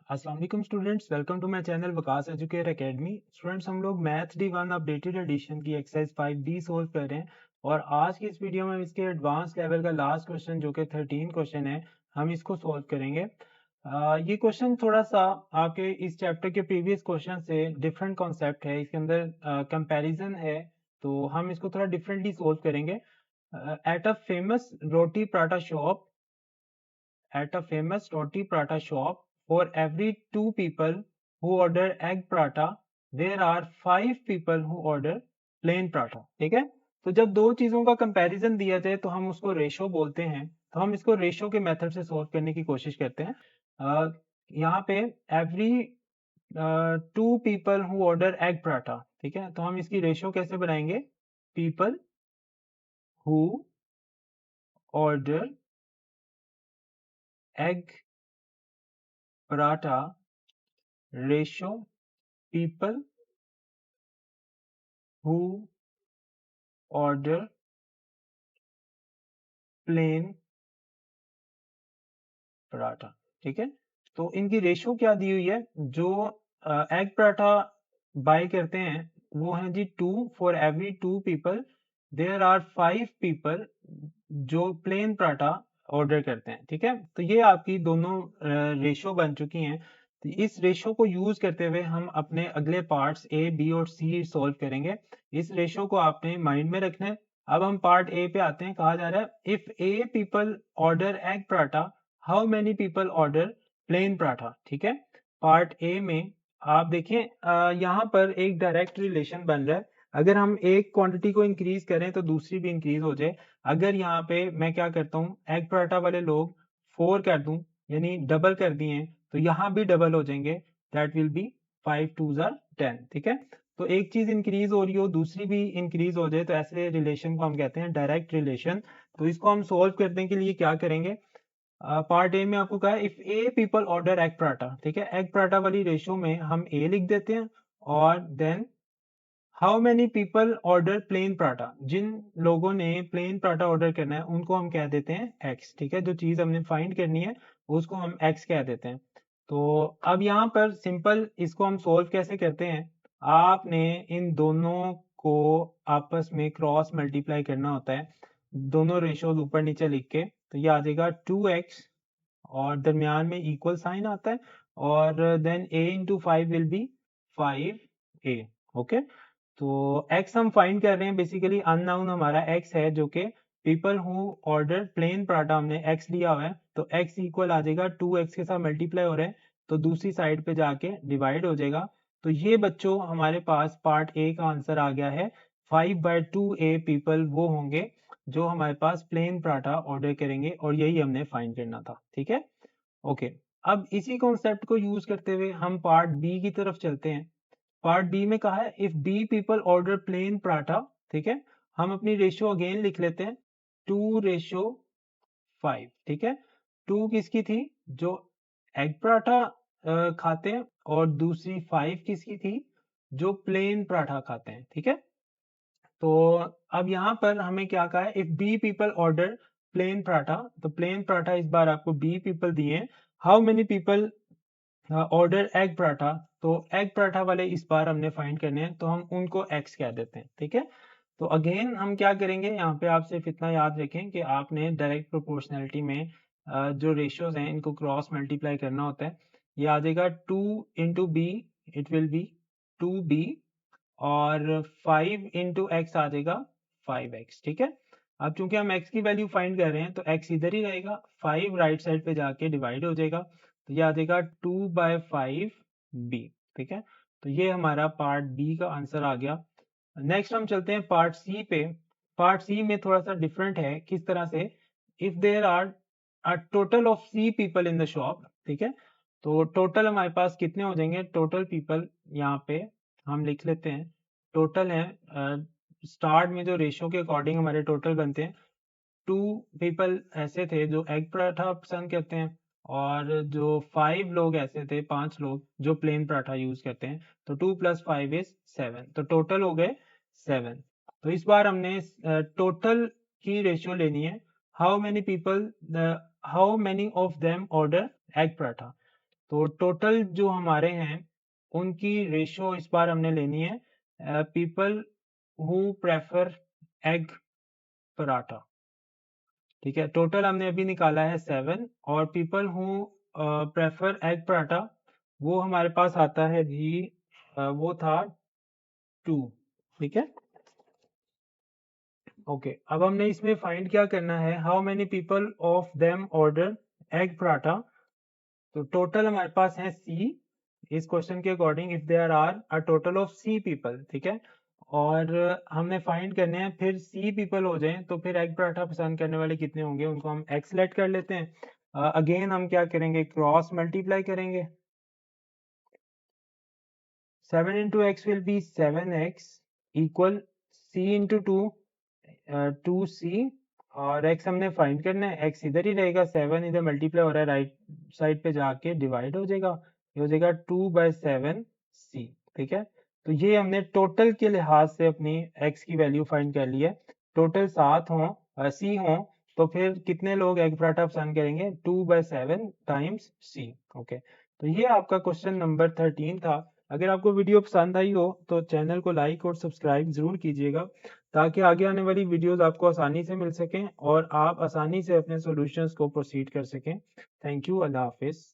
अस्सलाम वालेकुम students, welcome to my channel Waqas Educare academy. Students, हम लोग मैथ D1 अपडेटेड एडिशन की एक्सरसाइज 5B सोल्व कर रहे हैं और आज की इस वीडियो में हम इसके एडवांस लेवल का लास्ट क्वेश्चन जो कि 13 क्वेश्चन है, हम इसको सोल्व करेंगे। ये क्वेश्चन थोड़ा सा आपके इस चैप्टर के प्रीवियस क्वेश्चन से डिफरेंट कॉन्सेप्ट है, इसके अंदर कंपैरिजन है, तो हम इसको थोड़ा डिफरेंटली सोल्व करेंगे। At a famous roti paratha shop At a famous roti prata shop, for every 2 people who order egg paratha, there are 5 people who order plain paratha. ठीक है, तो जब दो चीजों का कंपैरिजन दिया जाए तो हम उसको रेशो बोलते हैं। तो हम इसको रेशो के मेथड से सॉल्व करने की कोशिश करते हैं। यहाँ पे every 2 people who order egg paratha, ठीक है, तो हम इसकी रेशो कैसे बनाएंगे? People who order egg paratha ratio people who order plain paratha. ठीक है, तो इनकी रेशो क्या दी हुई है? जो एग पराठा बाय करते हैं वो है जी 2 for every 2 people there are 5 people जो प्लेन पराठा ऑर्डर करते हैं। ठीक है, तो ये आपकी दोनों रेशो बन चुकी हैं। तो इस रेशो को यूज करते हुए हम अपने अगले पार्ट्स ए बी और सी सॉल्व करेंगे। इस रेशो को आपने माइंड में रखना है। अब हम पार्ट ए पे आते हैं। कहा जा रहा है if A people order egg paratha, how many people order plain paratha. ठीक है, पार्ट ए में आप देखें यहाँ पर एक डायरेक्ट रिलेशन बन रहा है। अगर हम एक क्वांटिटी को इंक्रीज करें तो दूसरी भी इंक्रीज हो जाए। अगर यहाँ पे मैं क्या करता हूँ, एग पराठा वाले लोग 4 कर दूं, यानी डबल कर दिए, तो यहाँ भी डबल हो जाएंगे। That will be 5 2s are 10। ठीक है, तो एक चीज इंक्रीज हो रही हो दूसरी भी इंक्रीज हो जाए, तो ऐसे रिलेशन को हम कहते हैं डायरेक्ट रिलेशन। तो इसको हम सोल्व करने के लिए क्या करेंगे? पार्ट ए में आपको कहा है if A people order egg paratha. ठीक है, एग पराठा वाली रेशो में हम ए लिख देते हैं और then how many people order plain paratha. जिन लोगों ने प्लेन पराठा ऑर्डर करना है उनको हम कह देते हैं एक्स। ठीक है, जो चीज हमने फाइंड करनी है उसको हम एक्स कह देते हैं। तो अब यहाँ पर सिंपल इसको हम सोल्व कैसे करते हैं? आपने इन दोनों को आपस में क्रॉस मल्टीप्लाई करना होता है, दोनों रेशोज ऊपर नीचे लिख के। तो ये आ जाएगा 2x और दरमियान में इक्वल साइन आता है और then a into 5 will be 5a। Okay, तो x हम फाइंड कर रहे हैं, बेसिकली अननाउन हमारा x है जो कि people who order plain paratha हमने x लिया हुआ है। तो x इक्वल आ जाएगा 2x के साथ मल्टीप्लाई हो रहा है तो दूसरी साइड पे जाके डिवाइड हो जाएगा। तो ये बच्चों हमारे पास पार्ट ए का आंसर आ गया है। 5/2a पीपल वो होंगे जो हमारे पास प्लेन पराठा ऑर्डर करेंगे और यही हमने फाइंड करना था। ठीक है, ओके। अब इसी कॉन्सेप्ट को यूज करते हुए हम पार्ट बी की तरफ चलते हैं। पार्ट बी में कहा है if B people order plain paratha. ठीक है, हम अपनी रेशियो अगेन लिख लेते हैं 2:5। ठीक है, 2 किसकी थी? जो एग पराठा खाते हैं, और दूसरी 5 किसकी थी? जो प्लेन पराठा खाते हैं। ठीक है, तो अब यहाँ पर हमें क्या कहा है? If B people order plain paratha, तो प्लेन पराठा इस बार आपको बी पीपल दिए हैं। How many people order egg paratha, तो एग पराठा वाले इस बार हमने फाइंड करने हैं, तो हम उनको एक्स कह देते हैं। ठीक है, तो अगेन हम क्या करेंगे? यहाँ पे आप सिर्फ इतना याद रखें कि आपने डायरेक्ट प्रोपोर्शनैलिटी में जो रेशियोज हैं इनको क्रॉस मल्टीप्लाई करना होता है। ये आ जाएगा 2 into B, it will be 2b, और 5 इंटू एक्स आ जाएगा 5x। ठीक है, अब चूंकि हम x की वैल्यू फाइंड कर रहे हैं तो x इधर ही रहेगा, 5 राइट साइड पे जाके डिवाइड हो जाएगा, तो ये आ जाएगा 2/5b। ठीक है, तो ये हमारा पार्ट बी का आंसर आ गया। नेक्स्ट हम चलते हैं पार्ट सी पे। पार्ट सी में थोड़ा सा डिफरेंट है। किस तरह से? If there are a total of C people in the shop. ठीक है, तो टोटल हमारे पास कितने हो जाएंगे? टोटल पीपल यहाँ पे हम लिख लेते हैं, टोटल है स्टार्ट में जो रेशियो के अकॉर्डिंग हमारे टोटल बनते हैं। 2 पीपल ऐसे थे जो एग पराठा पसंद करते हैं, और जो 5 लोग ऐसे थे, 5 लोग जो प्लेन पराठा यूज करते हैं। तो 2 + 5 = 7, तो टोटल हो गए 7। तो इस बार हमने टोटल की रेशियो लेनी है। How many people, how many of them order egg paratha. तो टोटल जो हमारे हैं उनकी रेशो इस बार हमने लेनी है people who prefer egg paratha. ठीक है, टोटल हमने अभी निकाला है 7 और people who prefer egg paratha वो हमारे पास आता है जी वो था 2। ठीक है, ओके अब हमने इसमें फाइंड क्या करना है, how many people of them order egg paratha. तो टोटल हमारे पास है सी इस क्वेश्चन के according, if there are a total of C people. ठीक है, और हमने फाइंड करने हैं, फिर सी पीपल हो जाएं तो फिर एग पराठा पसंद करने वाले कितने होंगे उनको हम एक्स सेलेक्ट कर लेते हैं। अगेन हम क्या करेंगे, क्रॉस मल्टीप्लाई करेंगे। 7 into x will be 7x equal c into 2 2c और x हमने फाइंड करना है, x इधर ही रहेगा, 7 इधर मल्टीप्लाई हो रहा है, राइट साइड पे जाके डिवाइड हो जाएगा, ये हो जाएगा 2/7c। ठीक है, तो ये हमने टोटल के लिहाज से अपनी x की वैल्यू फाइंड कर ली है। टोटल 7 हो c हो तो फिर कितने लोग एग पराठा पसंद करेंगे, 2/7 टाइम्स c। ओके, तो ये आपका क्वेश्चन नंबर 13 था। अगर आपको वीडियो पसंद आई हो तो चैनल को लाइक और सब्सक्राइब जरूर कीजिएगा ताकि आगे आने वाली वीडियोस आपको आसानी से मिल सकें और आप आसानी से अपने सॉल्यूशंस को प्रोसीड कर सकें। Thank you, Allah Hafiz.